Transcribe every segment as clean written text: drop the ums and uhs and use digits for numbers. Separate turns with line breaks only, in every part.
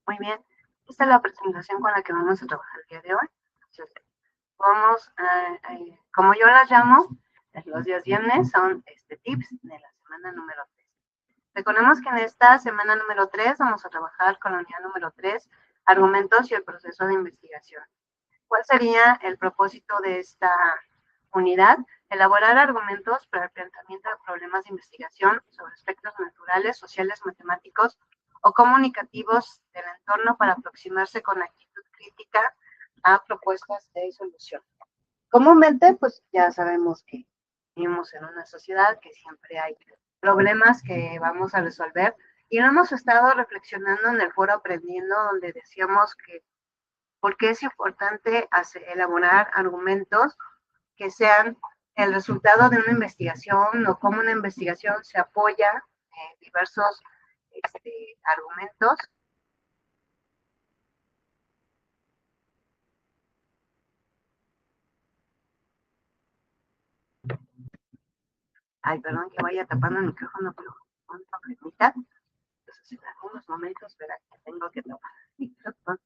Muy bien, esta es la presentación con la que vamos a trabajar el día de hoy. Entonces, vamos como yo las llamo, los días viernes son tips de la semana número 3. Recordemos que en esta semana número 3 vamos a trabajar con la unidad número 3, argumentos y el proceso de investigación. ¿Cuál sería el propósito de esta unidad? Elaborar argumentos para el planteamiento de problemas de investigación sobre aspectos naturales, sociales, matemáticos o comunicativos del entorno para aproximarse con actitud crítica a propuestas de solución. Comúnmente, pues ya sabemos que vivimos en una sociedad que siempre hay problemas que vamos a resolver y lo hemos estado reflexionando en el foro Aprendiendo, donde decíamos que por qué es importante elaborar argumentos que sean el resultado de una investigación o cómo una investigación se apoya en diversos argumentos. Ay, perdón que vaya tapando el micrófono, pero un problemita. Entonces, en algunos momentos verá que tengo que tapar el micrófono.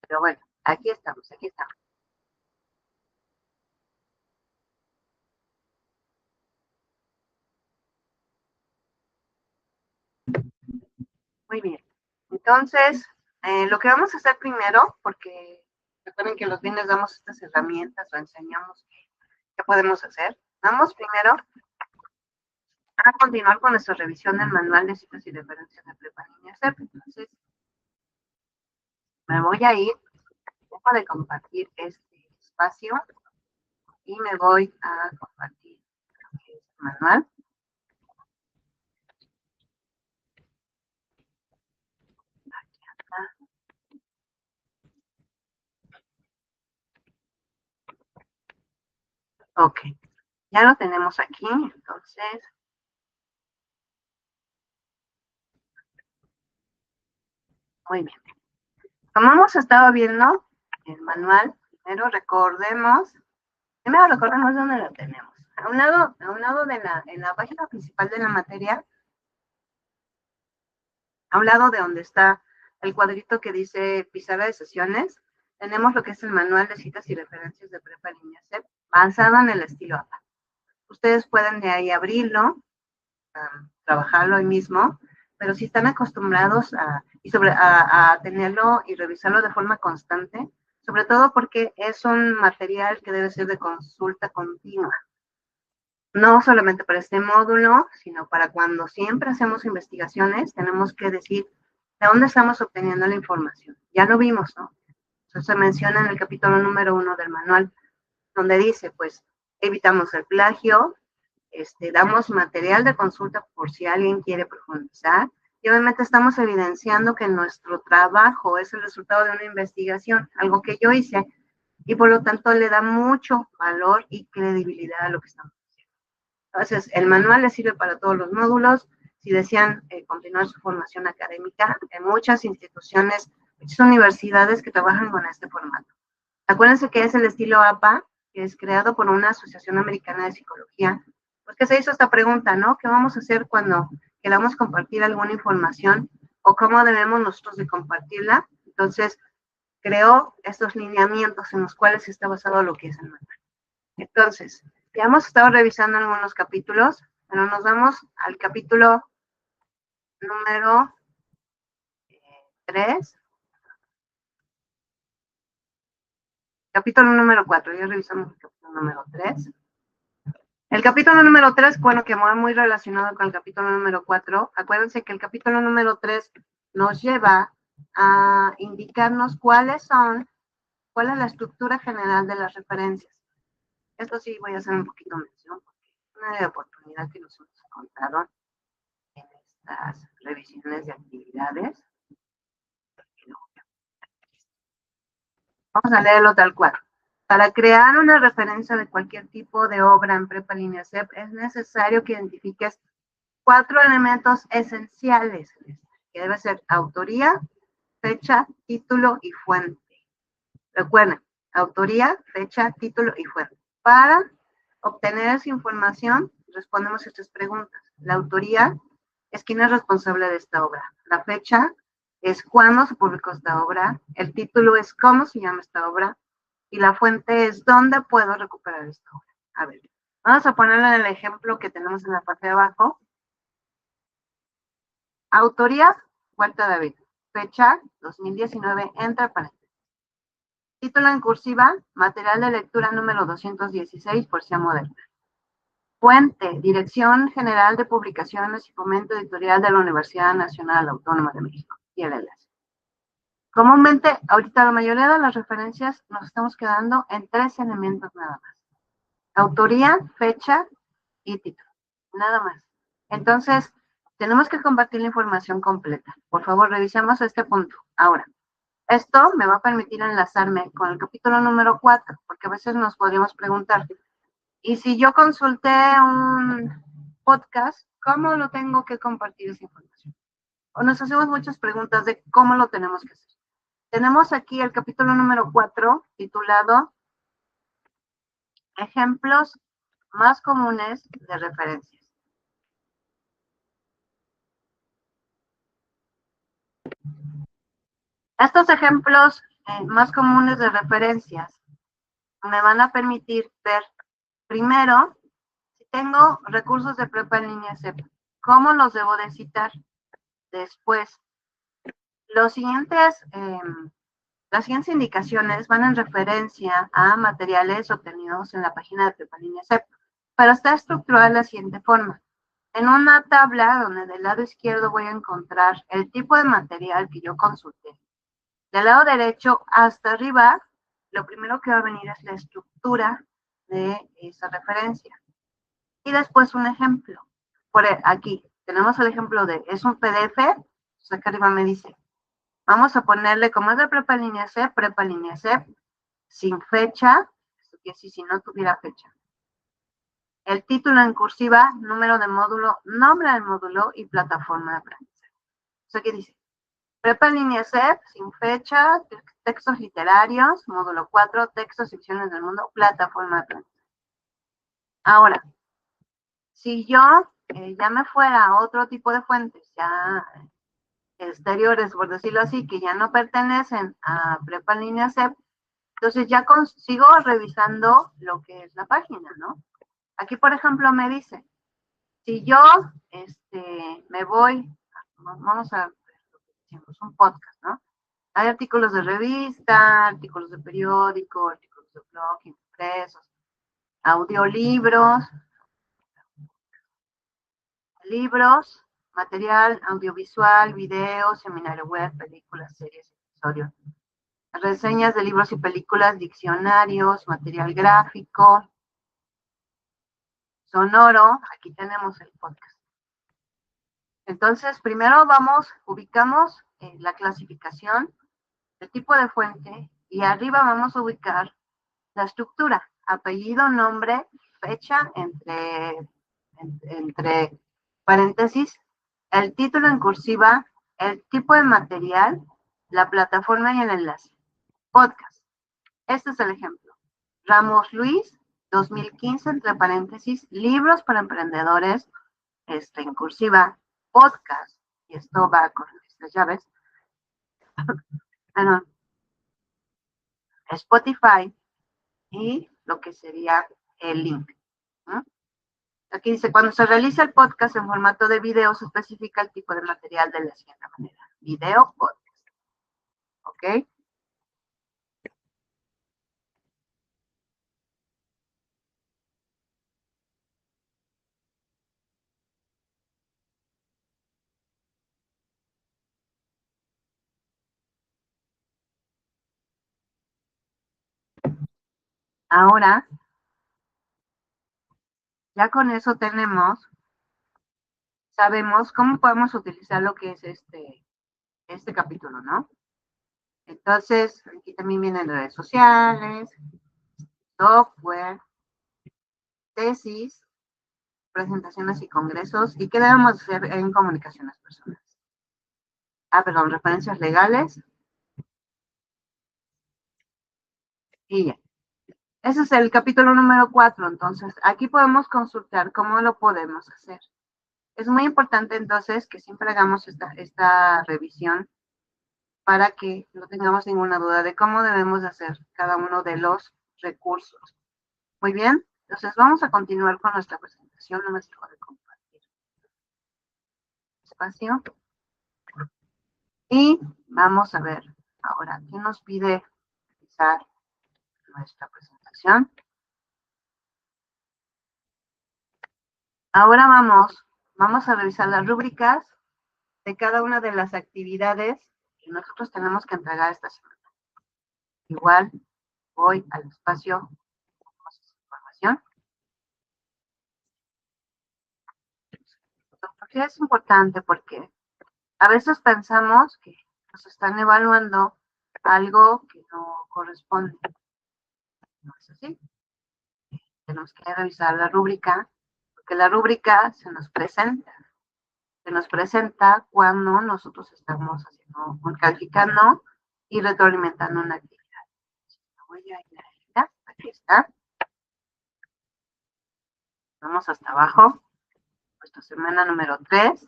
Pero bueno, aquí estamos, aquí estamos. Muy bien. Entonces, lo que vamos a hacer primero, porque recuerden que los viernes damos estas herramientas o enseñamos qué podemos hacer. Vamos primero a continuar con nuestra revisión del manual de citas y referencias de Prepa Niña CEP. Entonces, me voy a ir, dejo de compartir este espacio y me voy a compartir el manual. Aquí está. Ok, ya lo tenemos aquí, entonces. Muy bien. Como hemos estado viendo el manual, primero recordemos dónde lo tenemos. A un lado de en la página principal de la materia, a un lado de donde está el cuadrito que dice pizarra de sesiones, tenemos lo que es el manual de citas y referencias de Prepa Línea CEP, basado en el estilo APA. Ustedes pueden de ahí abrirlo, trabajarlo ahí mismo, pero si están acostumbrados a tenerlo y revisarlo de forma constante, sobre todo porque es un material que debe ser de consulta continua. No solamente para este módulo, sino para cuando siempre hacemos investigaciones, tenemos que decir de dónde estamos obteniendo la información. Ya lo vimos, ¿no? Eso se menciona en el capítulo número 1 del manual, donde dice, pues, evitamos el plagio, damos material de consulta por si alguien quiere profundizar, y obviamente estamos evidenciando que nuestro trabajo es el resultado de una investigación, algo que yo hice, y por lo tanto le da mucho valor y credibilidad a lo que estamos haciendo. Entonces, el manual les sirve para todos los módulos. Si desean continuar su formación académica, en muchas instituciones, muchas universidades que trabajan con este formato. Acuérdense que es el estilo APA, que es creado por una Asociación Americana de Psicología, pues que se hizo esta pregunta, ¿no? ¿Qué vamos a hacer cuando queramos compartir alguna información o cómo debemos nosotros de compartirla? Entonces, creó estos lineamientos en los cuales está basado lo que es el manual. Entonces, ya hemos estado revisando algunos capítulos, pero nos vamos al capítulo número 3. Capítulo número 4, ya revisamos el capítulo número 3. El capítulo número 3, bueno, que va muy relacionado con el capítulo número 4. Acuérdense que el capítulo número 3 nos lleva a indicarnos cuál es la estructura general de las referencias. Esto sí voy a hacer un poquito mención, porque es una oportunidad que nos encontraron en estas revisiones de actividades. Vamos a leerlo tal cual. Para crear una referencia de cualquier tipo de obra en Prepa Línea CEP es necesario que identifiques 4 elementos esenciales, que debe ser autoría, fecha, título y fuente. Recuerden, autoría, fecha, título y fuente. Para obtener esa información, respondemos estas preguntas. La autoría es quién es responsable de esta obra. La fecha es cuándo se publicó esta obra, el título es cómo se llama esta obra, y la fuente es dónde puedo recuperar esta obra. A ver, vamos a ponerle en el ejemplo que tenemos en la parte de abajo. Autoría, Huerta David. Fecha, 2019, entre paréntesis. Título en cursiva, material de lectura número 216, poesía moderna. Fuente, Dirección General de Publicaciones y Fomento Editorial de la Universidad Nacional Autónoma de México. Y el enlace. Comúnmente, ahorita la mayoría de las referencias nos estamos quedando en 3 elementos nada más. Autoría, fecha y título. Nada más. Entonces, tenemos que compartir la información completa. Por favor, revisemos este punto. Ahora, esto me va a permitir enlazarme con el capítulo número 4, porque a veces nos podríamos preguntar, y si yo consulté un podcast, ¿cómo lo tengo que compartir esa información? O nos hacemos muchas preguntas de cómo lo tenemos que hacer. Tenemos aquí el capítulo número 4, titulado Ejemplos más comunes de referencias. Estos ejemplos más comunes de referencias me van a permitir ver, primero, si tengo recursos de prepa en línea CEP, ¿cómo los debo de citar? Después, las siguientes indicaciones van en referencia a materiales obtenidos en la página de prepa en línea CEP, pero está estructurada de la siguiente forma. En una tabla donde del lado izquierdo voy a encontrar el tipo de material que yo consulté. Del lado derecho hasta arriba, lo primero que va a venir es la estructura de esa referencia. Y después un ejemplo. Por aquí tenemos el ejemplo de, es un PDF, pues acá arriba me dice, vamos a ponerle, como es de prepa línea C, sin fecha, esto quiere decir si no tuviera fecha. El título en cursiva, número de módulo, nombre del módulo y plataforma de aprendizaje. O sea, ¿qué dice? Prepa línea CEP, sin fecha, textos literarios, módulo 4, textos, secciones del mundo, plataforma de aprendizaje. Ahora, si yo ya me fuera a otro tipo de fuentes, ya exteriores, por decirlo así, que ya no pertenecen a Prepa línea CEP, entonces ya sigo revisando lo que es la página, ¿no? Aquí, por ejemplo, me dice, si yo me voy, vamos a ver, un podcast, ¿no? Hay artículos de revista, artículos de periódico, artículos de blog, impresos, audiolibros, libros, material audiovisual, videos, seminario web, películas, series, episodios, reseñas de libros y películas, diccionarios, material gráfico, sonoro, aquí tenemos el podcast. Entonces, primero ubicamos la clasificación, el tipo de fuente, y arriba vamos a ubicar la estructura, apellido, nombre, fecha, entre paréntesis, el título en cursiva, el tipo de material, la plataforma y el enlace. Podcast. Este es el ejemplo. Ramos Luis, 2015, entre paréntesis, libros para emprendedores, en cursiva, podcast, y esto va con estas llaves. Bueno, Spotify y lo que sería el link, ¿no? Aquí dice, cuando se realiza el podcast en formato de video, se especifica el tipo de material de la siguiente manera. Video, podcast. ¿Ok? Ahora, ya con eso sabemos cómo podemos utilizar lo que es este capítulo, ¿no? Entonces, aquí también vienen redes sociales, software, tesis, presentaciones y congresos, y qué debemos hacer en comunicaciones personales. Perdón, referencias legales, y ya. Ese es el capítulo número 4, entonces aquí podemos consultar cómo lo podemos hacer. Es muy importante entonces que siempre hagamos esta revisión para que no tengamos ninguna duda de cómo debemos de hacer cada uno de los recursos. Muy bien, entonces vamos a continuar con nuestra presentación. No me dejo de compartir espacio. Y vamos a ver ahora qué nos pide realizar nuestra presentación. Ahora vamos a revisar las rúbricas de cada una de las actividades que nosotros tenemos que entregar esta semana. Igual voy al espacio de información. Porque es importante porque a veces pensamos que nos están evaluando algo que no corresponde. No es así. Tenemos que revisar la rúbrica, porque la rúbrica se nos presenta cuando nosotros estamos haciendo, calificando y retroalimentando una actividad. Voy a ir a ella, aquí está. Vamos hasta abajo, nuestra semana número 3.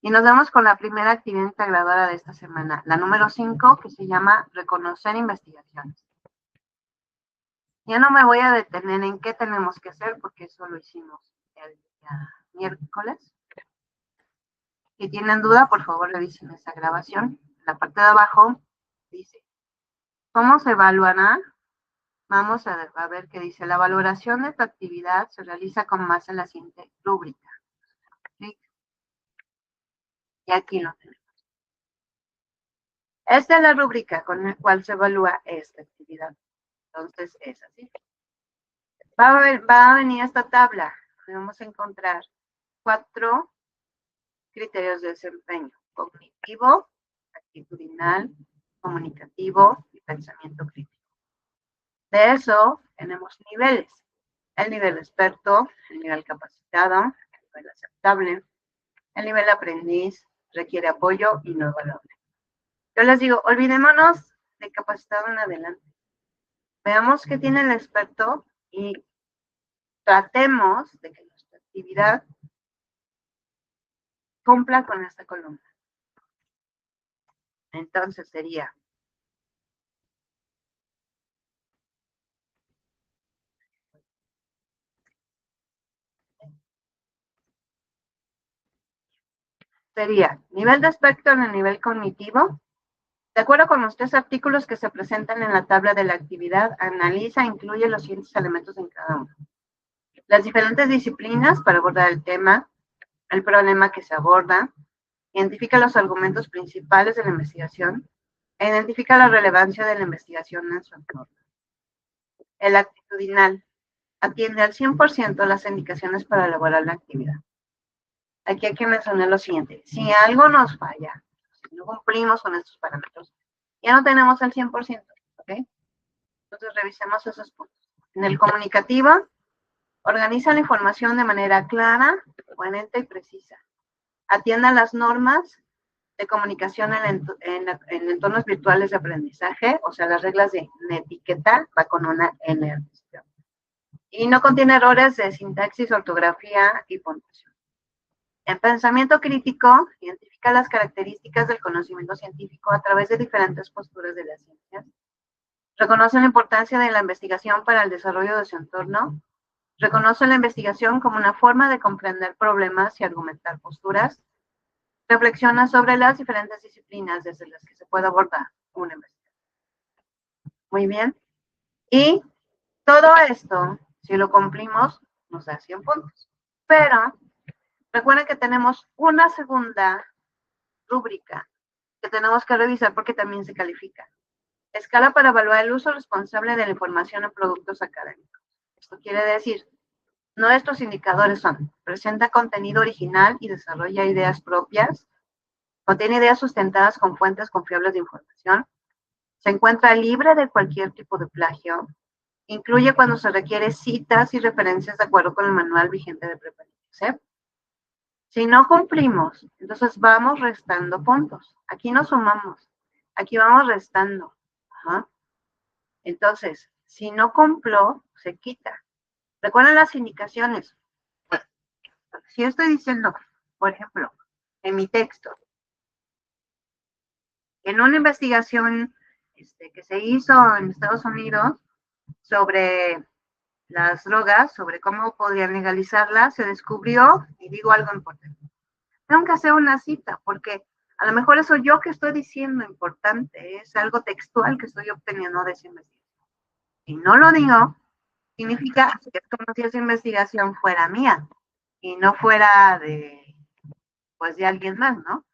Y nos vamos con la primera actividad integradora de esta semana, la número 5, que se llama Reconocer investigaciones. Ya no me voy a detener en qué tenemos que hacer, porque eso lo hicimos el día miércoles. Si tienen duda, por favor, revisen esa grabación. En la parte de abajo dice, ¿cómo se evaluará? Vamos a ver qué dice. La valoración de tu actividad se realiza con base en la siguiente rúbrica. Clic. Y aquí lo tenemos. Esta es la rúbrica con la cual se evalúa esta actividad. Entonces, es así. Va a venir esta tabla. Vamos a encontrar 4 criterios de desempeño: cognitivo, actitudinal, comunicativo y pensamiento crítico. De eso tenemos niveles: el nivel experto, el nivel capacitado, el nivel aceptable, el nivel aprendiz, requiere apoyo y no evaluable. Yo les digo, olvidémonos de capacitado en adelante. Veamos qué tiene el experto y tratemos de que nuestra actividad cumpla con esta columna. Entonces sería nivel de aspecto en el nivel cognitivo. De acuerdo con los 3 artículos que se presentan en la tabla de la actividad, analiza e incluye los siguientes elementos en cada uno: las diferentes disciplinas para abordar el tema, el problema que se aborda, identifica los argumentos principales de la investigación e identifica la relevancia de la investigación en su entorno. El actitudinal atiende al 100% las indicaciones para elaborar la actividad. Aquí hay que mencionar lo siguiente: si algo nos falla, si no cumplimos con estos parámetros, ya no tenemos el 100%, ¿ok? Entonces revisemos esos puntos. En el comunicativo, organiza la información de manera clara, coherente y precisa. Atienda las normas de comunicación en entornos virtuales de aprendizaje, o sea, las reglas de etiqueta, va con una N. Y no contiene errores de sintaxis, ortografía y puntuación. En pensamiento crítico, identifica las características del conocimiento científico a través de diferentes posturas de las ciencias. Reconoce la importancia de la investigación para el desarrollo de su entorno. Reconoce la investigación como una forma de comprender problemas y argumentar posturas. Reflexiona sobre las diferentes disciplinas desde las que se puede abordar una investigación. Muy bien. Y todo esto, si lo cumplimos, nos da 100 puntos. Pero recuerden que tenemos una segunda rúbrica que tenemos que revisar porque también se califica. Escala para evaluar el uso responsable de la información en productos académicos. Esto quiere decir, nuestros indicadores son: presenta contenido original y desarrolla ideas propias, contiene ideas sustentadas con fuentes confiables de información, se encuentra libre de cualquier tipo de plagio, incluye cuando se requiere citas y referencias de acuerdo con el manual vigente de preparación. Si no cumplimos, entonces vamos restando puntos. Aquí no sumamos, aquí vamos restando. Ajá. Entonces, si no cumplo, se quita. Recuerden las indicaciones. Si yo estoy diciendo, por ejemplo, en mi texto, En una investigación que se hizo en Estados Unidos sobre las drogas, sobre cómo podrían legalizarlas, se descubrió, y digo algo importante, tengo que hacer una cita, porque a lo mejor eso yo que estoy diciendo importante es algo textual que estoy obteniendo de esa investigación. Si no lo digo, significa que es como si esa investigación fuera mía y no fuera pues, de alguien más, ¿no?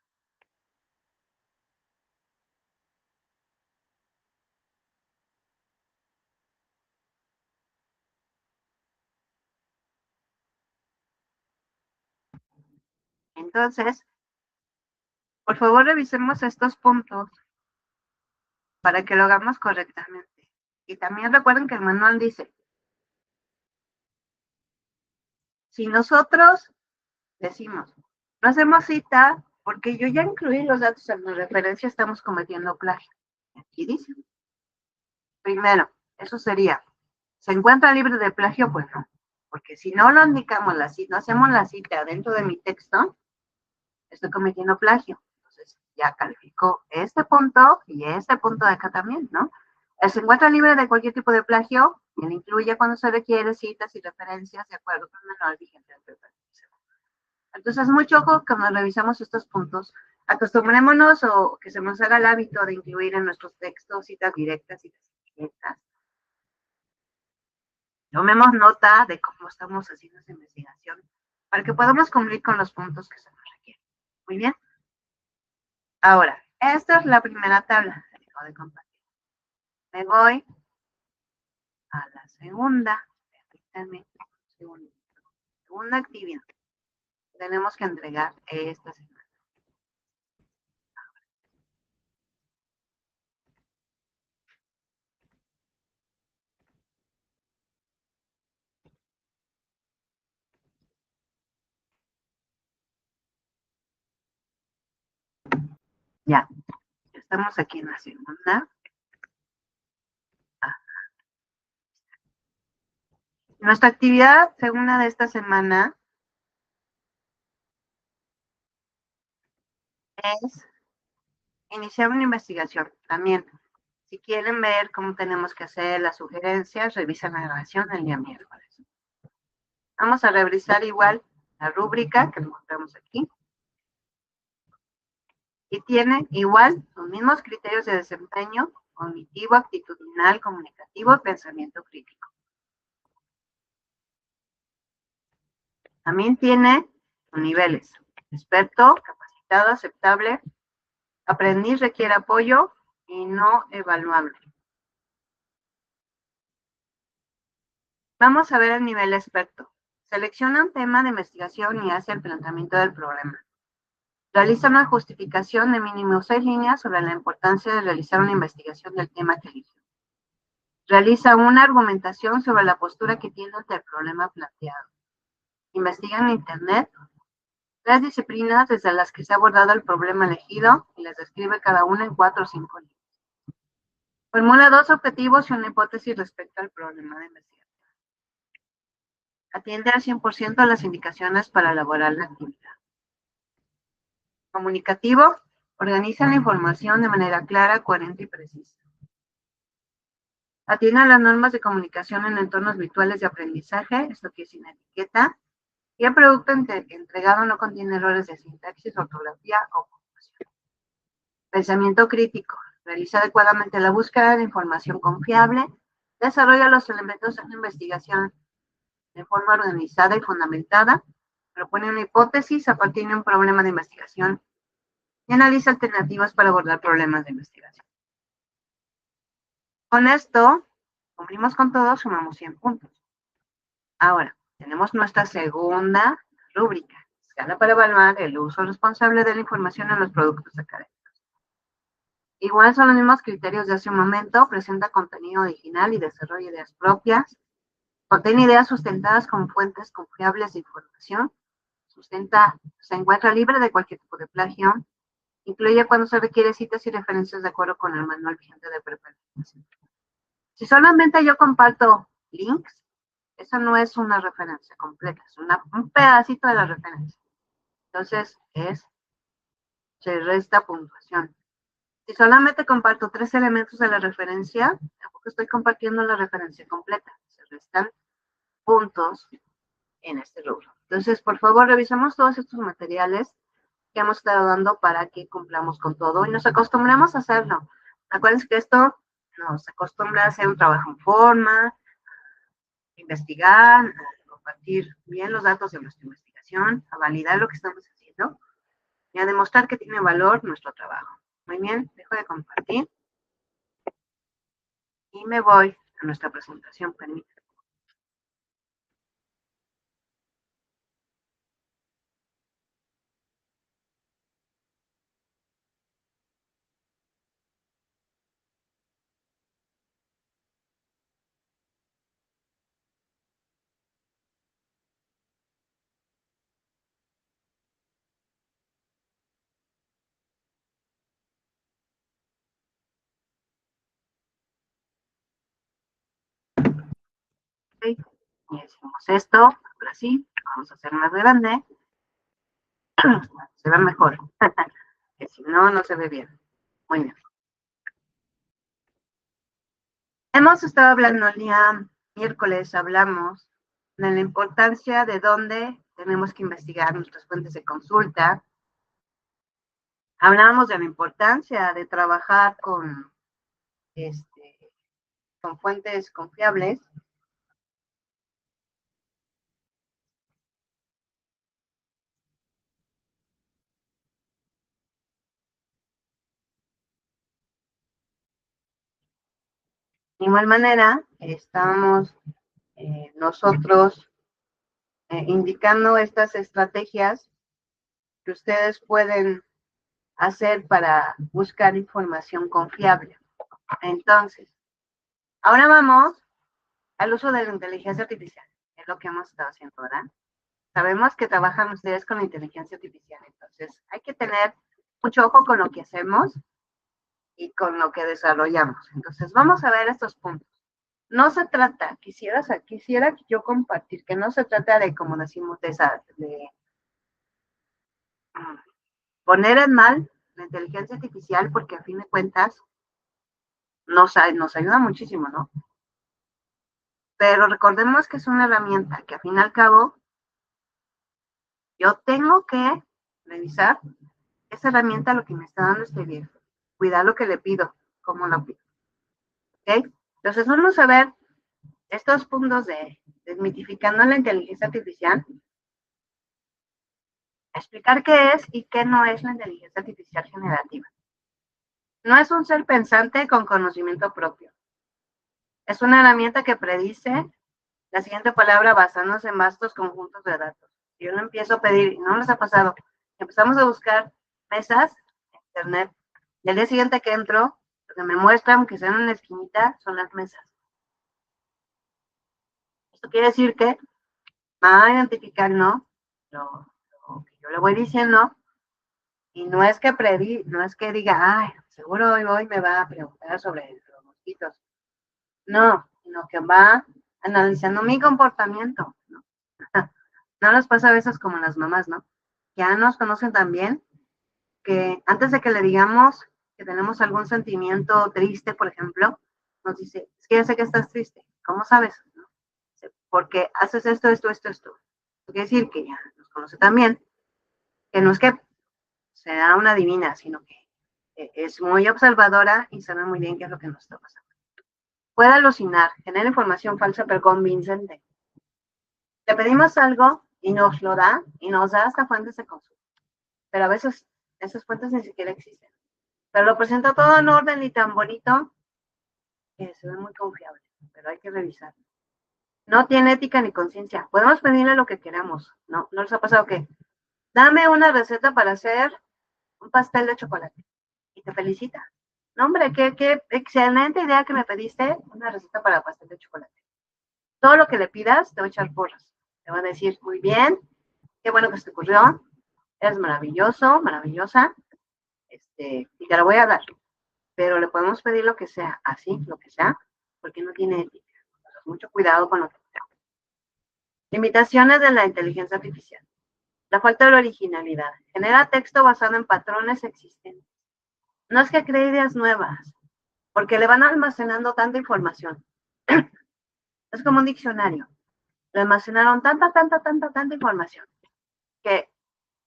Entonces, por favor, revisemos estos puntos para que lo hagamos correctamente. Y también recuerden que el manual dice, si nosotros decimos, no hacemos cita porque yo ya incluí los datos en mi referencia, estamos cometiendo plagio. Aquí dice, primero, eso sería, ¿se encuentra libre de plagio? Pues no, porque si no lo indicamos, no hacemos la cita dentro de mi texto, estoy cometiendo plagio. Entonces, ya calificó este punto y este punto de acá también, ¿no? Se encuentra libre de cualquier tipo de plagio, y le incluye cuando se requiere citas y referencias de acuerdo con el manual vigente del preferencia. Entonces, mucho ojo cuando revisamos estos puntos. Acostumbrémonos o que se nos haga el hábito de incluir en nuestros textos citas directas, citas indirectas. Tomemos nota de cómo estamos haciendo esa investigación para que podamos cumplir con los puntos que se nos requieren. Muy bien. Ahora, esta es la primera tabla. De compartir. Me voy a la segunda. Permítanme un segundo. Segunda actividad. Tenemos que entregar esta semana. Ya, estamos aquí en la segunda. Nuestra actividad segunda de esta semana es iniciar una investigación. También, si quieren ver cómo tenemos que hacer las sugerencias, revisen la grabación el día miércoles. Vamos a revisar igual la rúbrica que encontramos aquí. Y tiene igual los mismos criterios de desempeño: cognitivo, actitudinal, comunicativo, pensamiento crítico. También tiene niveles: experto, capacitado, aceptable, aprendiz, requiere apoyo y no evaluable. Vamos a ver el nivel experto. Selecciona un tema de investigación y hace el planteamiento del problema. Realiza una justificación de mínimo 6 líneas sobre la importancia de realizar una investigación del tema que eligió. Realiza una argumentación sobre la postura que tiene ante el problema planteado. Investiga en Internet las disciplinas desde las que se ha abordado el problema elegido y las describe cada una en 4 o 5 líneas. Formula 2 objetivos y una hipótesis respecto al problema de investigación. Atiende al 100% a las indicaciones para elaborar la actividad. Comunicativo, organiza la información de manera clara, coherente y precisa. Atiende a las normas de comunicación en entornos virtuales de aprendizaje, esto que es sin etiqueta, y el producto entregado no contiene errores de sintaxis, ortografía o puntuación. Pensamiento crítico, realiza adecuadamente la búsqueda de información confiable, desarrolla los elementos de la investigación de forma organizada y fundamentada, propone una hipótesis a partir de un problema de investigación y analiza alternativas para abordar problemas de investigación. Con esto, cumplimos con todo, sumamos 100 puntos. Ahora, tenemos nuestra segunda rúbrica: escala para evaluar el uso responsable de la información en los productos académicos. Igual son los mismos criterios de hace un momento: presenta contenido original y desarrolla ideas propias, contiene ideas sustentadas con fuentes confiables de información, se encuentra libre de cualquier tipo de plagio, incluye cuando se requiere citas y referencias de acuerdo con el manual vigente de preparación. Si solamente yo comparto links, eso no es una referencia completa, es un pedacito de la referencia. Entonces, se resta puntuación. Si solamente comparto 3 elementos de la referencia, tampoco estoy compartiendo la referencia completa. Se restan puntos en este rubro. Entonces, por favor, revisemos todos estos materiales que hemos estado dando para que cumplamos con todo y nos acostumbremos a hacerlo. Acuérdense que esto nos acostumbra a hacer un trabajo en forma, investigar, a compartir bien los datos de nuestra investigación, a validar lo que estamos haciendo y a demostrar que tiene valor nuestro trabajo. Muy bien, dejo de compartir y me voy a nuestra presentación. Permítanme. Okay. Y hacemos esto, ahora sí, vamos a hacer más grande, se ve mejor, que si no, no se ve bien. Muy bien. Hemos estado hablando el día miércoles, hablamos de la importancia de dónde tenemos que investigar nuestras fuentes de consulta. Hablábamos de la importancia de trabajar con fuentes confiables. De igual manera, estamos nosotros indicando estas estrategias que ustedes pueden hacer para buscar información confiable. Entonces, ahora vamos al uso de la inteligencia artificial, es lo que hemos estado haciendo, ¿verdad? Sabemos que trabajan ustedes con la inteligencia artificial, entonces hay que tener mucho ojo con lo que hacemos y con lo que desarrollamos. Entonces, vamos a ver estos puntos. No se trata, quisiera yo compartir que no se trata de, como decimos, de poner en mal la inteligencia artificial, porque a fin de cuentas nos ayuda muchísimo, ¿no? Pero recordemos que es una herramienta que, al fin y al cabo, yo tengo que revisar esa herramienta, lo que me está dando este viejo, cuidar lo que le pido, cómo lo pido. ¿Ok? Entonces, vamos a ver estos puntos de desmitificando la inteligencia artificial, explicar qué es y qué no es la inteligencia artificial generativa. No es un ser pensante con conocimiento propio. Es una herramienta que predice la siguiente palabra basándose en vastos conjuntos de datos. Si yo no empiezo a pedir, y no nos ha pasado, empezamos a buscar mesas en internet, y el día siguiente que entro, lo que me muestran, que sean en una esquinita, son las mesas. Esto quiere decir que va a identificar, ¿no? Lo que yo le voy diciendo, y no es que no es que diga, ay, seguro hoy me va a preguntar sobre los mosquitos. No, sino que va analizando mi comportamiento, ¿no? No nos pasa a veces como las mamás, ¿no? Ya nos conocen también que antes de que le digamos que tenemos algún sentimiento triste, por ejemplo, nos dice, es que ya sé que estás triste. ¿Cómo sabes? ¿No? Porque haces esto. Eso quiere decir que ya nos conoce también, que no es que sea una divina, sino que es muy observadora y sabe muy bien qué es lo que nos está pasando. Puede alucinar, genera información falsa pero convincente. Le pedimos algo y nos lo da, y nos da hasta fuentes de consulta. Pero a veces esas fuentes ni siquiera existen. Pero lo presenta todo en orden y tan bonito que se ve muy confiable, pero hay que revisar. No tiene ética ni conciencia. Podemos pedirle lo que queramos, ¿no? ¿No les ha pasado que dame una receta para hacer un pastel de chocolate? Y te felicita. No, hombre, qué excelente idea que me pediste una receta para pastel de chocolate. Todo lo que le pidas te va a echar porras. Te va a decir, muy bien, qué bueno que se te ocurrió, eres maravilloso, maravillosa, y te la voy a dar. Pero le podemos pedir lo que sea, así, lo que sea, porque no tiene ética. Entonces, mucho cuidado con lo que sea. Limitaciones de la inteligencia artificial. La falta de originalidad. Genera texto basado en patrones existentes. No es que cree ideas nuevas, porque le van almacenando tanta información. Es como un diccionario. Le almacenaron tanta información que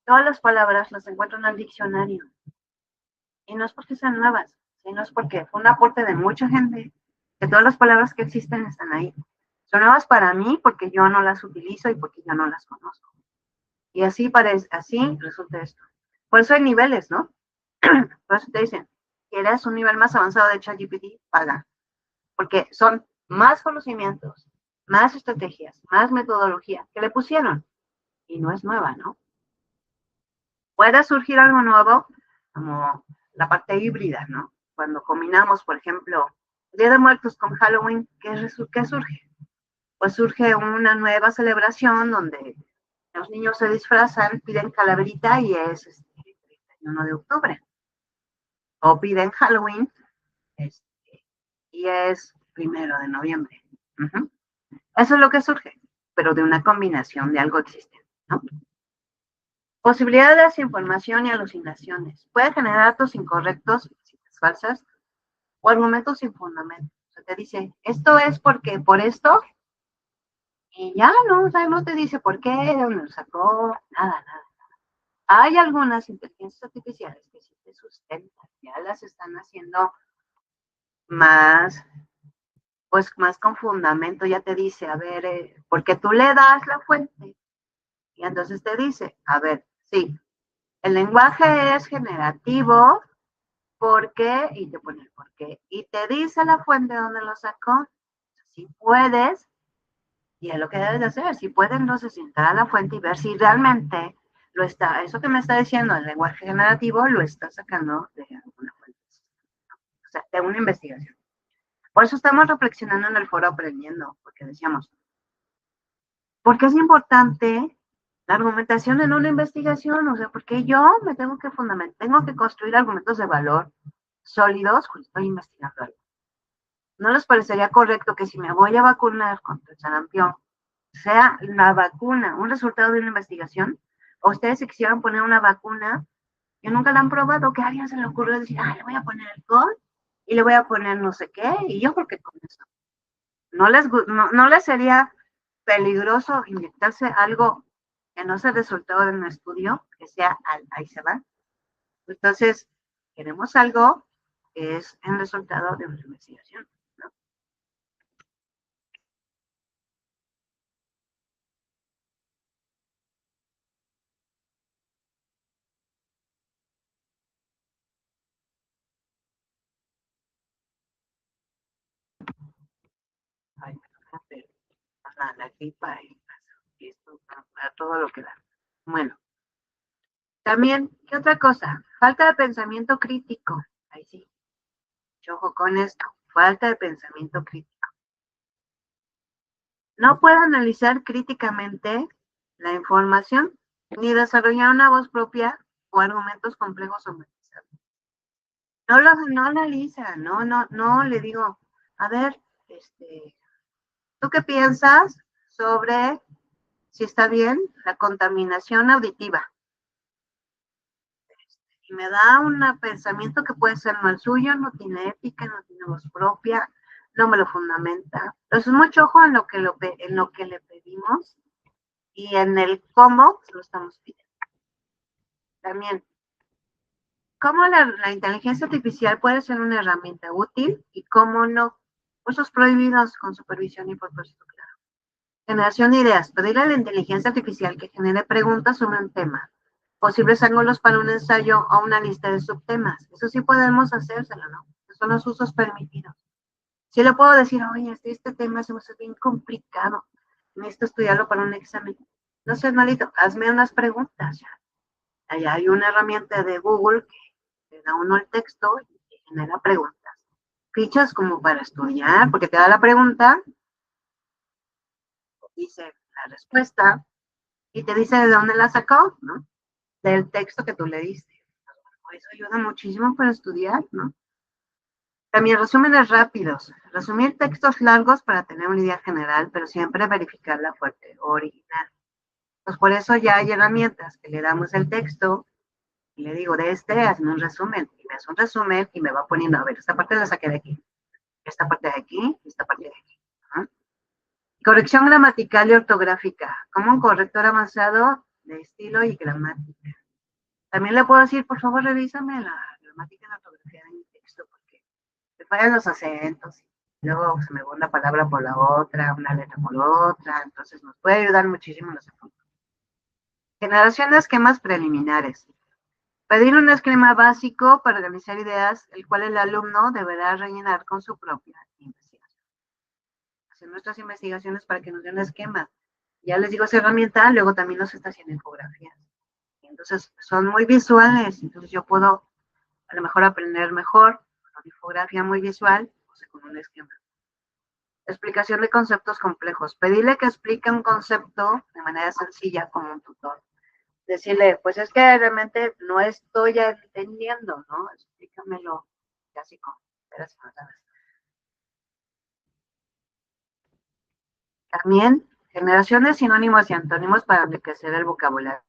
todas las palabras las encuentran en el diccionario. Y no es porque sean nuevas, sino es porque fue un aporte de mucha gente, que todas las palabras que existen están ahí. Son nuevas para mí porque yo no las utilizo y porque yo no las conozco. Y así resulta esto. Por eso hay niveles, ¿no? Por eso te dicen, ¿quieres un nivel más avanzado de ChatGPT? Paga. Porque son más conocimientos, más estrategias, más metodología que le pusieron. Y no es nueva, ¿no? Puede surgir algo nuevo, como la parte híbrida, ¿no? Cuando combinamos, por ejemplo, Día de Muertos con Halloween, ¿qué surge? Pues surge una nueva celebración donde los niños se disfrazan, piden calaverita y es 31 de octubre. O piden Halloween y es 1 de noviembre. Uh-huh. Eso es lo que surge, pero de una combinación de algo existente, ¿no? Posibilidad de desinformación y alucinaciones. Puede generar datos incorrectos, citas falsas o argumentos sin fundamento. O sea, te dice, esto es porque por esto, y ya no, o sea, no te dice por qué, de dónde lo sacó, nada. Hay algunas inteligencias artificiales que sí te sustentan, ya las están haciendo más, pues más con fundamento, ya te dice, a ver, porque tú le das la fuente, y entonces te dice, a ver, sí, el lenguaje es generativo, ¿por qué? Y te pone el por qué. Y te dice la fuente donde lo sacó. Si puedes, y es lo que debes de hacer, si puedes entonces entrar a la fuente y ver si realmente eso que me está diciendo el lenguaje generativo lo está sacando de alguna fuente. O sea, de una investigación. Por eso estamos reflexionando en el foro aprendiendo, porque decíamos, ¿por qué es importante la argumentación en una investigación? O sea, porque yo me tengo que fundamentar, tengo que construir argumentos de valor sólidos cuando estoy investigando algo. ¿No les parecería correcto que si me voy a vacunar contra el sarampión, sea la vacuna un resultado de una investigación? ¿O ustedes si quisieran poner una vacuna que nunca la han probado, que a alguien se le ocurrió decir, le voy a poner alcohol y le voy a poner no sé qué? Y yo creo que con eso no les sería peligroso inyectarse algo que no sea resultado de un estudio, que sea ahí se va. Entonces, queremos algo que es el resultado de una investigación, ¿no? Ay, la gripa y esto para todo lo que da. Bueno, también, ¿qué otra cosa? Falta de pensamiento crítico. Ahí sí, yo ojo con esto. Falta de pensamiento crítico. No puede analizar críticamente la información ni desarrollar una voz propia o argumentos complejos o matizados. No analiza, no le digo, a ver, ¿tú qué piensas sobre si está bien la contaminación auditiva? Y me da un pensamiento que puede ser no el suyo, no tiene ética, no tiene voz propia, no me lo fundamenta. Entonces, mucho ojo en lo que le pedimos y en el cómo lo estamos pidiendo. También, cómo la inteligencia artificial puede ser una herramienta útil y cómo no. Usos prohibidos con supervisión y propósito claro. Generación de ideas. Pedirle a la inteligencia artificial que genere preguntas sobre un tema. Posibles ángulos para un ensayo o una lista de subtemas. Eso sí podemos hacérselo, ¿no? Esos son los usos permitidos. Sí le puedo decir, oye, este tema se me hace bien complicado. Necesito estudiarlo para un examen. No seas malito, hazme unas preguntas. Allá hay una herramienta de Google que le da uno el texto y genera preguntas. Fichas como para estudiar, porque te da la pregunta, dice la respuesta y te dice de dónde la sacó, ¿no? Del texto que tú le diste. Eso ayuda muchísimo para estudiar, ¿no? También resúmenes rápidos. Resumir textos largos para tener una idea general, pero siempre verificar la fuente original. Pues por eso ya hay herramientas que le damos el texto Y le digo, de este, hazme un resumen. Y me hace un resumen y me va poniendo, a ver, esta parte la saqué de aquí, esta parte de aquí, esta parte de aquí. ¿No? Corrección gramatical y ortográfica, como un corrector avanzado de estilo y gramática. También le puedo decir, por favor, revísame la gramática y la ortografía de mi texto, porque me fallan los acentos. Luego se me va una palabra por la otra, una letra por otra, entonces nos puede ayudar muchísimo en ese punto. Generación de esquemas preliminares. Pedir un esquema básico para organizar ideas, el cual el alumno deberá rellenar con su propia investigación. Hacer nuestras investigaciones para que nos den un esquema. Ya les digo esa herramienta, luego también nos está haciendo infografías. Entonces son muy visuales, entonces yo puedo a lo mejor aprender mejor con infografía muy visual, o sea, con un esquema. Explicación de conceptos complejos. Pedirle que explique un concepto de manera sencilla como un tutor. Decirle, pues es que realmente no estoy entendiendo, ¿no? Explícamelo casi con peras y manzanas. También, generación de sinónimos y antónimos para enriquecer el vocabulario.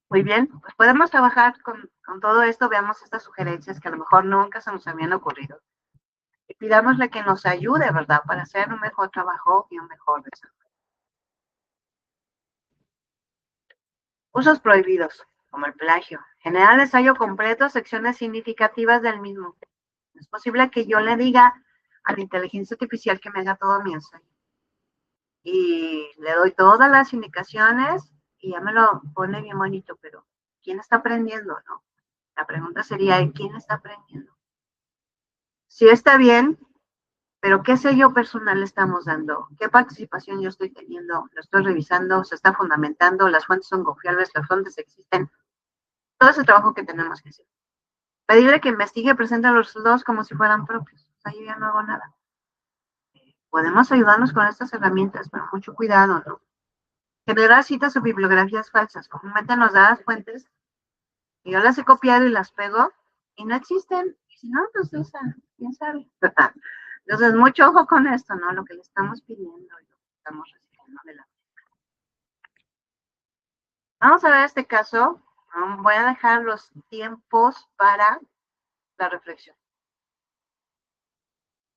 Muy bien, pues podemos trabajar con todo esto, veamos estas sugerencias que a lo mejor nunca se nos habían ocurrido. Y pidámosle que nos ayude, ¿verdad? Para hacer un mejor trabajo y un mejor desarrollo. Usos prohibidos, como el plagio. Generar el ensayo completo, secciones significativas del mismo. Es posible que yo le diga a la inteligencia artificial que me haga todo mi ensayo. Y le doy todas las indicaciones y ya me lo pone bien bonito, pero ¿quién está aprendiendo, no? La pregunta sería, ¿quién está aprendiendo? Sí está bien, pero ¿qué sello personal le estamos dando? ¿Qué participación yo estoy teniendo? ¿Lo estoy revisando? ¿Se está fundamentando? ¿Las fuentes son confiables? ¿Las fuentes existen? Todo ese trabajo que tenemos que hacer. Pedirle que investigue y presente los resultados como si fueran propios. O sea, yo ya no hago nada. Podemos ayudarnos con estas herramientas, pero mucho cuidado, ¿no? Generar citas o bibliografías falsas. Comúnmente nos da las fuentes y yo las he copiado y las pego y no existen. Y si no, pues esa, quién sabe. Entonces, mucho ojo con esto, ¿no? Lo que le estamos pidiendo y lo que estamos recibiendo de la. Vamos a ver este caso. Voy a dejar los tiempos para la reflexión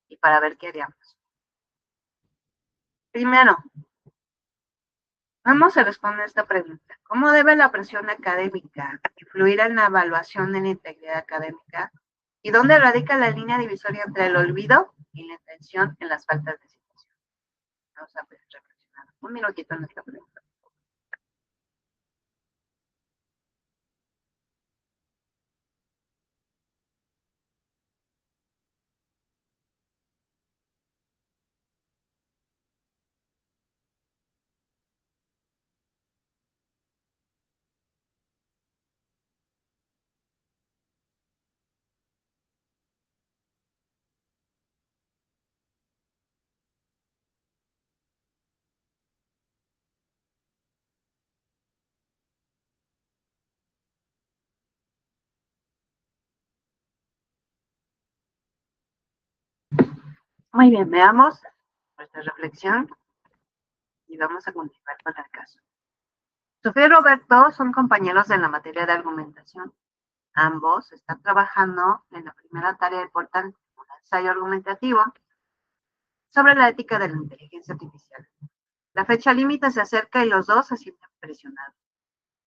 y para ver qué haríamos. Primero, vamos a responder esta pregunta. ¿Cómo debe la presión académica influir en la evaluación de la integridad académica? ¿Y dónde radica la línea divisoria entre el olvido y la intención en las faltas de situación? Vamos a reflexionar un minutito en esta pregunta. Muy bien, veamos nuestra reflexión y vamos a continuar con el caso. Sofía y Roberto son compañeros en la materia de argumentación. Ambos están trabajando en la primera tarea importante, un ensayo argumentativo sobre la ética de la inteligencia artificial. La fecha límite se acerca y los dos se sienten presionados.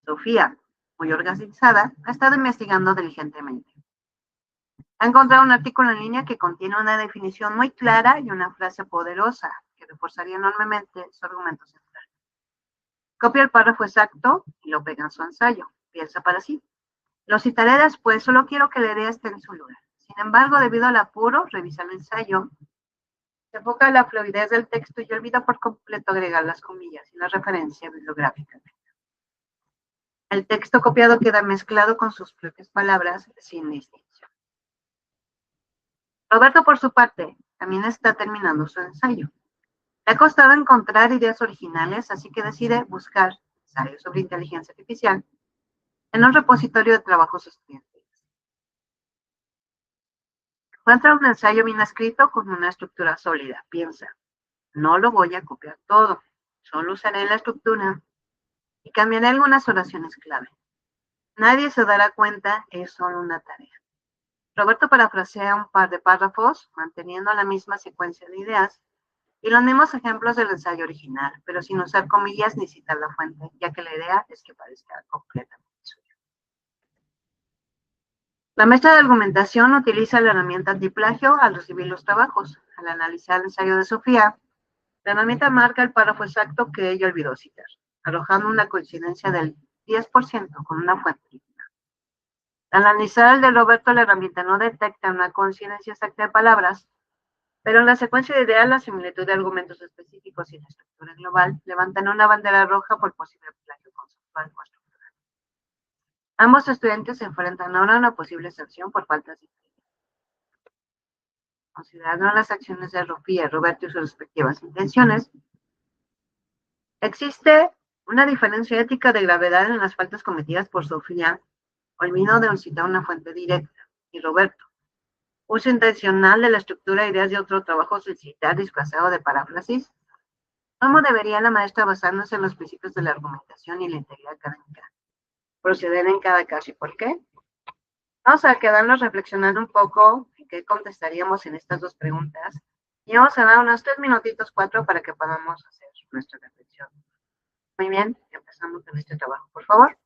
Sofía, muy organizada, ha estado investigando diligentemente. Ha encontrado un artículo en línea que contiene una definición muy clara y una frase poderosa que reforzaría enormemente su argumento central. Copia el párrafo exacto y lo pega en su ensayo. Piensa para sí. Lo citaré después, solo quiero que la idea esté en su lugar. Sin embargo, debido al apuro, revisa el ensayo, se enfoca en la fluidez del texto y olvida por completo agregar las comillas y la referencia bibliográfica. El texto copiado queda mezclado con sus propias palabras sin distinción. Roberto, por su parte, también está terminando su ensayo. Le ha costado encontrar ideas originales, así que decide buscar ensayos sobre inteligencia artificial en un repositorio de trabajos estudiantiles. Encuentra un ensayo bien escrito con una estructura sólida. Piensa, no lo voy a copiar todo, solo usaré la estructura y cambiaré algunas oraciones clave. Nadie se dará cuenta, es solo una tarea. Roberto parafrasea un par de párrafos, manteniendo la misma secuencia de ideas, y los mismos ejemplos del ensayo original, pero sin usar comillas ni citar la fuente, ya que la idea es que parezca completamente suyo. La maestra de argumentación utiliza la herramienta antiplagio al recibir los trabajos. Al analizar el ensayo de Sofía, la herramienta marca el párrafo exacto que ella olvidó citar, arrojando una coincidencia del 10% con una fuente original. Al analizar el de Roberto, la herramienta no detecta una coincidencia exacta de palabras, pero en la secuencia ideal, la similitud de argumentos específicos y la estructura global levantan una bandera roja por posible plagio conceptual o estructural. Ambos estudiantes se enfrentan ahora a una posible sanción por faltas de inteligencia. Considerando las acciones de Sofía, Roberto y sus respectivas intenciones, existe una diferencia ética de gravedad en las faltas cometidas por Sofía, olvido de citar una fuente directa, y Roberto, uso intencional de la estructura e ideas de otro trabajo sin citar disfrazado de paráfrasis. ¿Cómo debería la maestra basándose en los principios de la argumentación y la integridad académica proceder en cada caso y por qué? Vamos a quedarnos reflexionando un poco en qué contestaríamos en estas dos preguntas y vamos a dar unos 3 minutitos, 4, para que podamos hacer nuestra reflexión. Muy bien, empezamos con este trabajo, por favor.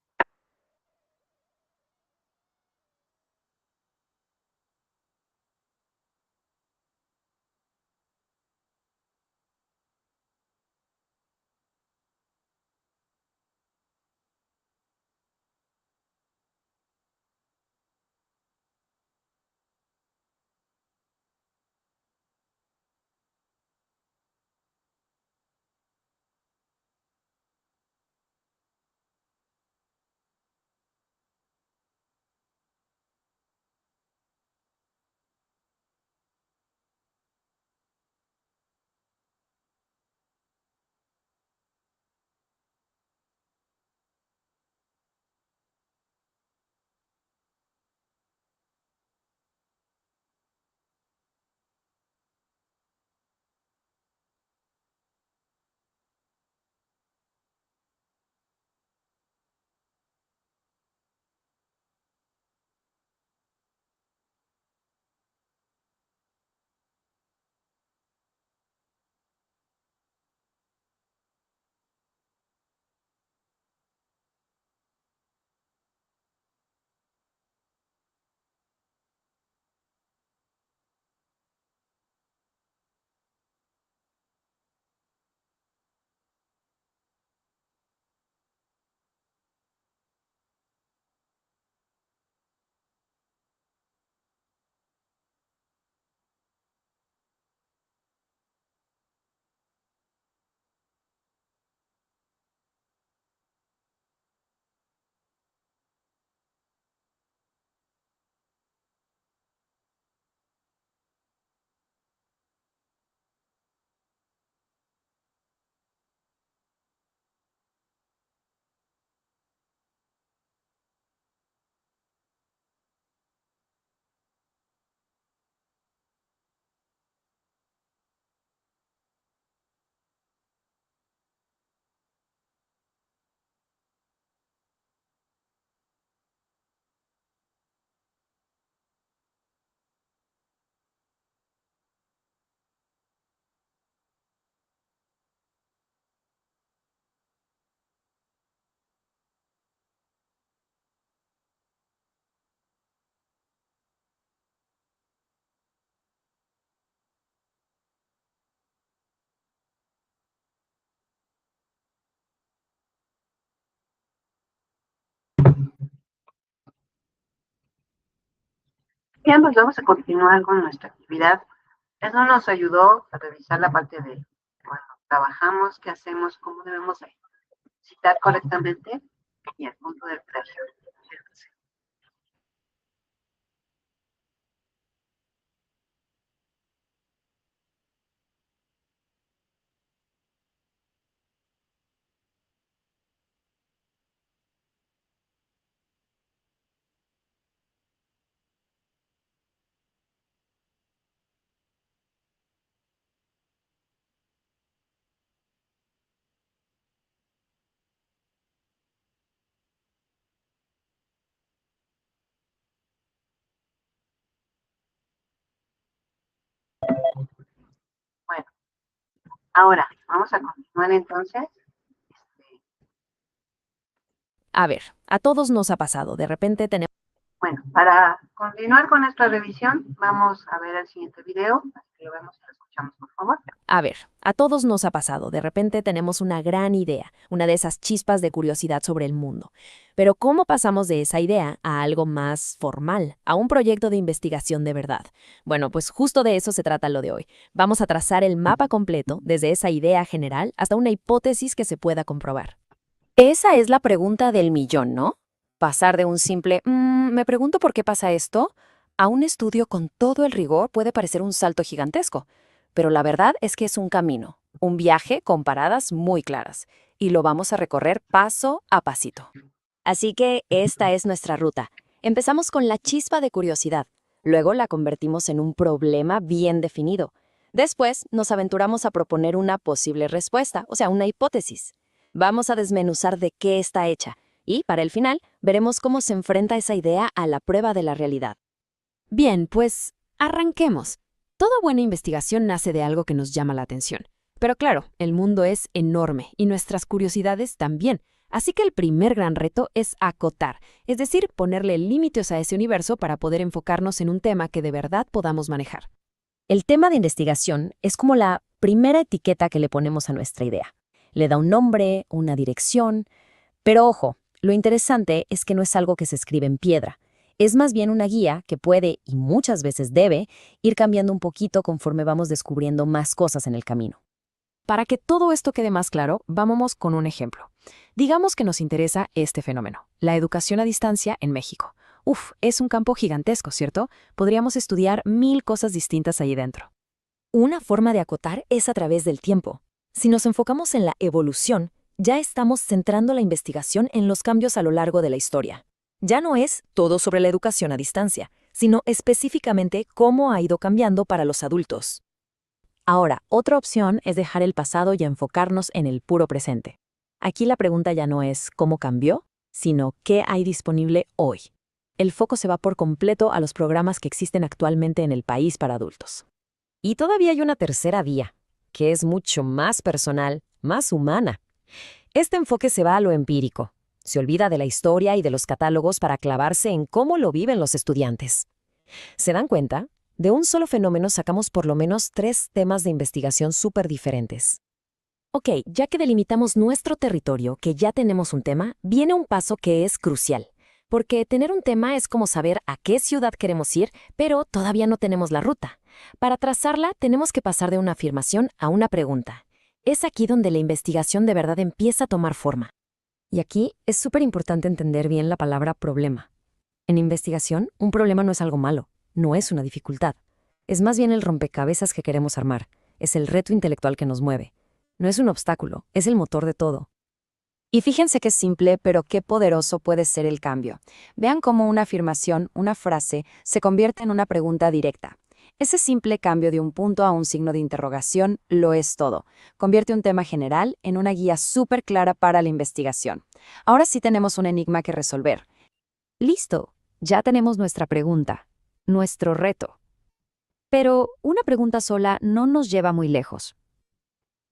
Bien, pues vamos a continuar con nuestra actividad. Eso nos ayudó a revisar la parte de, bueno, trabajamos, qué hacemos, cómo debemos citar correctamente y el punto del plagio. Ahora, vamos a continuar entonces.
A ver, a todos nos ha pasado. De repente tenemos...
Bueno, para continuar con nuestra revisión, vamos a ver el siguiente video, así que lo vemos y lo escuchamos, por favor.
A ver, a todos nos ha pasado. De repente tenemos una gran idea, una de esas chispas de curiosidad sobre el mundo. Pero ¿cómo pasamos de esa idea a algo más formal, a un proyecto de investigación de verdad? Bueno, pues justo de eso se trata lo de hoy. Vamos a trazar el mapa completo, desde esa idea general hasta una hipótesis que se pueda comprobar. Esa es la pregunta del millón, ¿no? Pasar de un simple, me pregunto por qué pasa esto, a un estudio con todo el rigor puede parecer un salto gigantesco. Pero la verdad es que es un camino, un viaje con paradas muy claras, y lo vamos a recorrer paso a pasito. Así que esta es nuestra ruta. Empezamos con la chispa de curiosidad, luego la convertimos en un problema bien definido. Después nos aventuramos a proponer una posible respuesta, o sea, una hipótesis. Vamos a desmenuzar de qué está hecha, y para el final veremos cómo se enfrenta esa idea a la prueba de la realidad. Bien, pues arranquemos. Toda buena investigación nace de algo que nos llama la atención. Pero claro, el mundo es enorme y nuestras curiosidades también. Así que el primer gran reto es acotar, es decir, ponerle límites a ese universo para poder enfocarnos en un tema que de verdad podamos manejar. El tema de investigación es como la primera etiqueta que le ponemos a nuestra idea. Le da un nombre, una dirección, pero ojo, lo interesante es que no es algo que se escribe en piedra. Es más bien una guía que puede, y muchas veces debe, ir cambiando un poquito conforme vamos descubriendo más cosas en el camino. Para que todo esto quede más claro, vamos con un ejemplo. Digamos que nos interesa este fenómeno, la educación a distancia en México. Es un campo gigantesco, ¿cierto? Podríamos estudiar 1000 cosas distintas ahí dentro. Una forma de acotar es a través del tiempo. Si nos enfocamos en la evolución, ya estamos centrando la investigación en los cambios a lo largo de la historia. Ya no es todo sobre la educación a distancia, sino específicamente cómo ha ido cambiando para los adultos. Ahora, otra opción es dejar el pasado y enfocarnos en el puro presente. Aquí la pregunta ya no es cómo cambió, sino qué hay disponible hoy. El foco se va por completo a los programas que existen actualmente en el país para adultos. Y todavía hay una tercera vía, que es mucho más personal, más humana. Este enfoque se va a lo empírico. Se olvida de la historia y de los catálogos para clavarse en cómo lo viven los estudiantes. ¿Se dan cuenta? De un solo fenómeno sacamos por lo menos 3 temas de investigación súper diferentes. Ok, ya que delimitamos nuestro territorio, que ya tenemos un tema, viene un paso que es crucial. Porque tener un tema es como saber a qué ciudad queremos ir, pero todavía no tenemos la ruta. Para trazarla, tenemos que pasar de una afirmación a una pregunta. Es aquí donde la investigación de verdad empieza a tomar forma. Y aquí es súper importante entender bien la palabra problema. En investigación, un problema no es algo malo, no es una dificultad. Es más bien el rompecabezas que queremos armar, es el reto intelectual que nos mueve. No es un obstáculo, es el motor de todo. Y fíjense qué simple, pero qué poderoso puede ser el cambio. Vean cómo una afirmación, una frase, se convierte en una pregunta directa. Ese simple cambio de un punto a un signo de interrogación lo es todo. Convierte un tema general en una guía súper clara para la investigación. Ahora sí tenemos un enigma que resolver. Listo, ya tenemos nuestra pregunta, nuestro reto. Pero una pregunta sola no nos lleva muy lejos.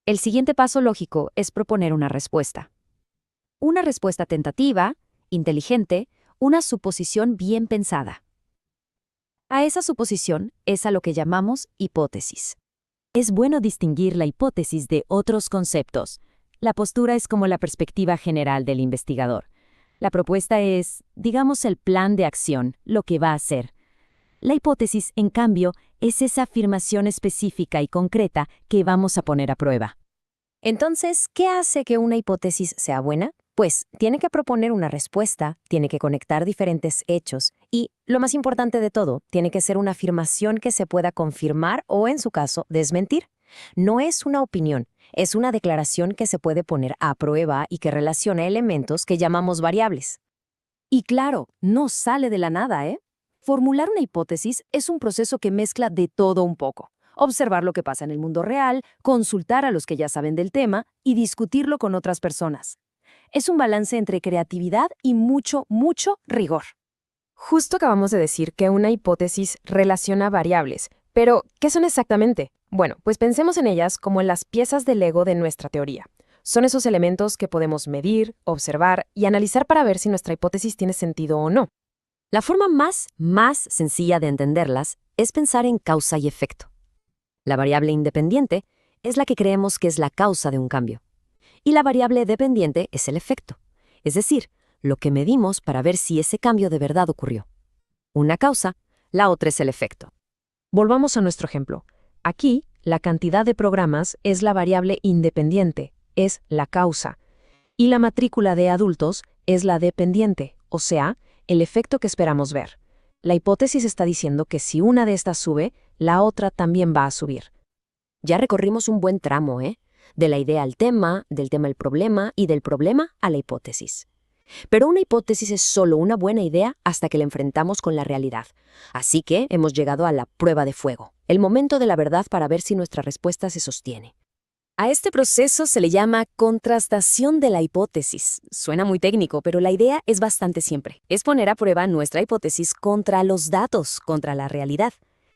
El siguiente paso lógico es proponer una respuesta. Una respuesta tentativa, inteligente, una suposición bien pensada. A esa suposición es a lo que llamamos hipótesis. Es bueno distinguir la hipótesis de otros conceptos. La postura es como la perspectiva general del investigador. La propuesta es, digamos, el plan de acción, lo que va a hacer. La hipótesis, en cambio, es esa afirmación específica y concreta que vamos a poner a prueba. Entonces, ¿qué hace que una hipótesis sea buena? Pues tiene que proponer una respuesta, tiene que conectar diferentes hechos y, lo más importante de todo, tiene que ser una afirmación que se pueda confirmar o, en su caso, desmentir. No es una opinión, es una declaración que se puede poner a prueba y que relaciona elementos que llamamos variables. Y claro, no sale de la nada, ¿eh? Formular una hipótesis es un proceso que mezcla de todo un poco. Observar lo que pasa en el mundo real, consultar a los que ya saben del tema y discutirlo con otras personas. Es un balance entre creatividad y mucho, mucho rigor. Justo acabamos de decir que una hipótesis relaciona variables, pero ¿qué son exactamente? Bueno, pues pensemos en ellas como en las piezas del Lego de nuestra teoría. Son esos elementos que podemos medir, observar y analizar para ver si nuestra hipótesis tiene sentido o no. La forma más sencilla de entenderlas es pensar en causa y efecto. La variable independiente es la que creemos que es la causa de un cambio. Y la variable dependiente es el efecto, es decir, lo que medimos para ver si ese cambio de verdad ocurrió. Una causa, la otra es el efecto. Volvamos a nuestro ejemplo. Aquí, la cantidad de programas es la variable independiente, es la causa. Y la matrícula de adultos es la dependiente, o sea, el efecto que esperamos ver. La hipótesis está diciendo que si una de estas sube, la otra también va a subir. Ya recorrimos un buen tramo, ¿eh? De la idea al tema, del tema al problema y del problema a la hipótesis. Pero una hipótesis es solo una buena idea hasta que la enfrentamos con la realidad. Así que hemos llegado a la prueba de fuego, el momento de la verdad para ver si nuestra respuesta se sostiene. A este proceso se le llama contrastación de la hipótesis. Suena muy técnico, pero la idea es bastante simple. Es poner a prueba nuestra hipótesis contra los datos, contra la realidad,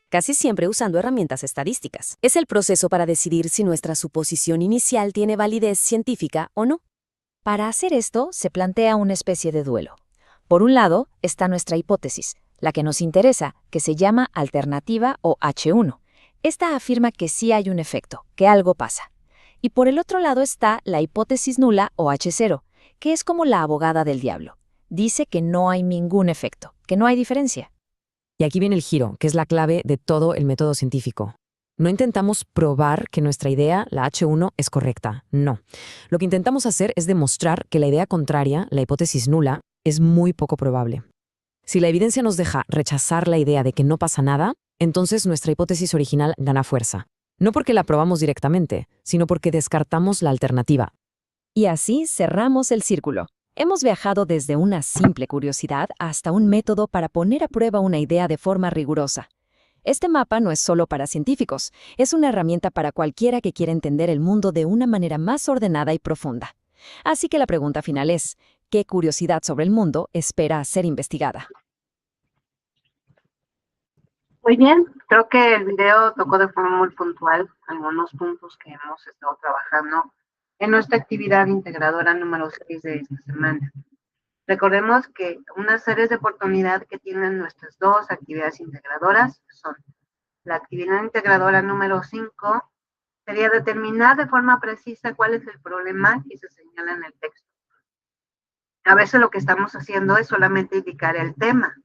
casi siempre usando herramientas estadísticas. Es el proceso para decidir si nuestra suposición inicial tiene validez científica o no. Para hacer esto, se plantea una especie de duelo. Por un lado está nuestra hipótesis, la que nos interesa, que se llama alternativa o H1. Esta afirma que sí hay un efecto, que algo pasa. Y por el otro lado está la hipótesis nula o H0, que es como la abogada del diablo. Dice que no hay ningún efecto, que no hay diferencia.
Y aquí viene el giro, que es la clave de todo el método científico. No intentamos probar que nuestra idea, la H1, es correcta. No. Lo que intentamos hacer es demostrar que la idea contraria, la hipótesis nula, es muy poco probable. Si la evidencia nos deja rechazar la idea de que no pasa nada, entonces nuestra hipótesis original gana fuerza. No porque la probamos directamente, sino porque descartamos la alternativa.
Y así cerramos el círculo. Hemos viajado desde una simple curiosidad hasta un método para poner a prueba una idea de forma rigurosa. Este mapa no es solo para científicos, es una herramienta para cualquiera que quiera entender el mundo de una manera más ordenada y profunda. Así que la pregunta final es, ¿qué curiosidad sobre el mundo espera ser investigada?
Muy bien, creo que el video tocó de forma muy puntual algunos puntos que hemos estado trabajando en nuestra actividad integradora número 6 de esta semana. Recordemos que unas áreas de oportunidad que tienen nuestras dos actividades integradoras son la actividad integradora número 5, sería determinar de forma precisa cuál es el problema que se señala en el texto. A veces lo que estamos haciendo es solamente indicar el tema,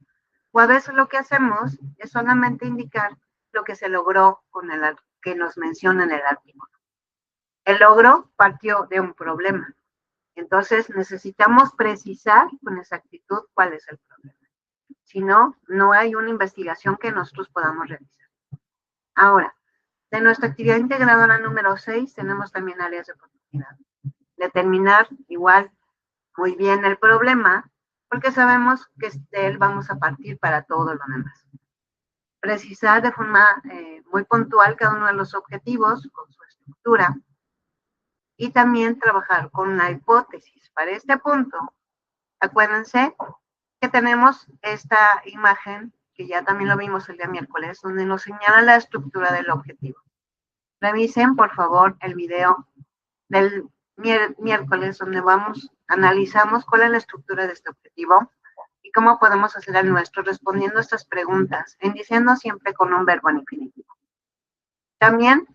o a veces lo que hacemos es solamente indicar lo que se logró con el que nos menciona en el artículo. El logro partió de un problema. Entonces necesitamos precisar con exactitud cuál es el problema. Si no, no hay una investigación que nosotros podamos realizar. Ahora, de nuestra actividad integradora número 6 tenemos también áreas de oportunidad. Determinar igual muy bien el problema, porque sabemos que de él vamos a partir para todo lo demás. Precisar de forma muy puntual cada uno de los objetivos con su estructura y también trabajar con la hipótesis. Para este punto, acuérdense que tenemos esta imagen que ya también lo vimos el día miércoles, donde nos señala la estructura del objetivo. Revisen, por favor, el video del miércoles donde analizamos cuál es la estructura de este objetivo y cómo podemos hacer el nuestro respondiendo a estas preguntas, iniciando siempre con un verbo en infinitivo. También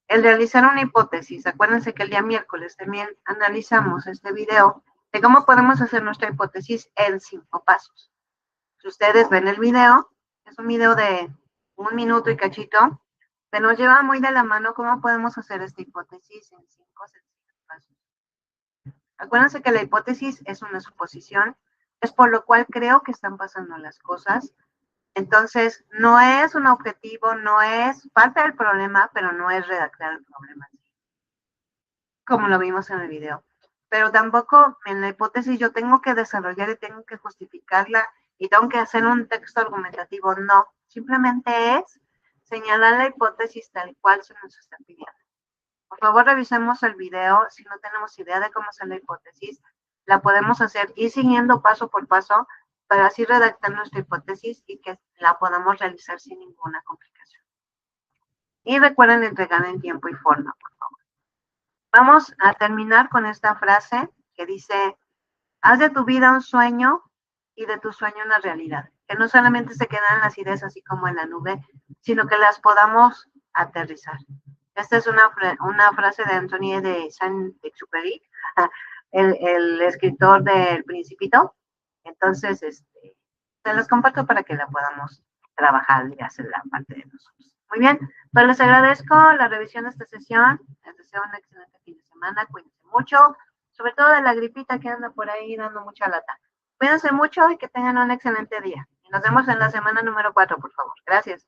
el realizar una hipótesis. Acuérdense que el día miércoles también analizamos este video de cómo podemos hacer nuestra hipótesis en 5 pasos. Si ustedes ven el video, es un video de 1 minuto y cachito, que nos lleva muy de la mano cómo podemos hacer esta hipótesis en 5 sencillos pasos. Acuérdense que la hipótesis es una suposición, es por lo cual creo que están pasando las cosas. Entonces, no es un objetivo, no es parte del problema, pero no es redactar el problema, como lo vimos en el video. Pero tampoco en la hipótesis yo tengo que desarrollar y tengo que justificarla y tengo que hacer un texto argumentativo, no. Simplemente es señalar la hipótesis tal cual se nos está pidiendo. Por favor, revisemos el video. Si no tenemos idea de cómo hacer la hipótesis, la podemos hacer y siguiendo paso por paso para así redactar nuestra hipótesis y que la podamos realizar sin ninguna complicación. Y recuerden entregar en tiempo y forma, por favor. Vamos a terminar con esta frase que dice, haz de tu vida un sueño y de tu sueño una realidad. Que no solamente se quedan las ideas así como en la nube, sino que las podamos aterrizar. Esta es una frase de Anthony de Saint-Exupéry, el escritor del Principito. Entonces, se los comparto para que la podamos trabajar y hacer la parte de nosotros. Muy bien, pues les agradezco la revisión de esta sesión. Les deseo un excelente fin de semana. Cuídense mucho, sobre todo de la gripita que anda por ahí dando mucha lata. Cuídense mucho y que tengan un excelente día. Y nos vemos en la semana número 4, por favor. Gracias.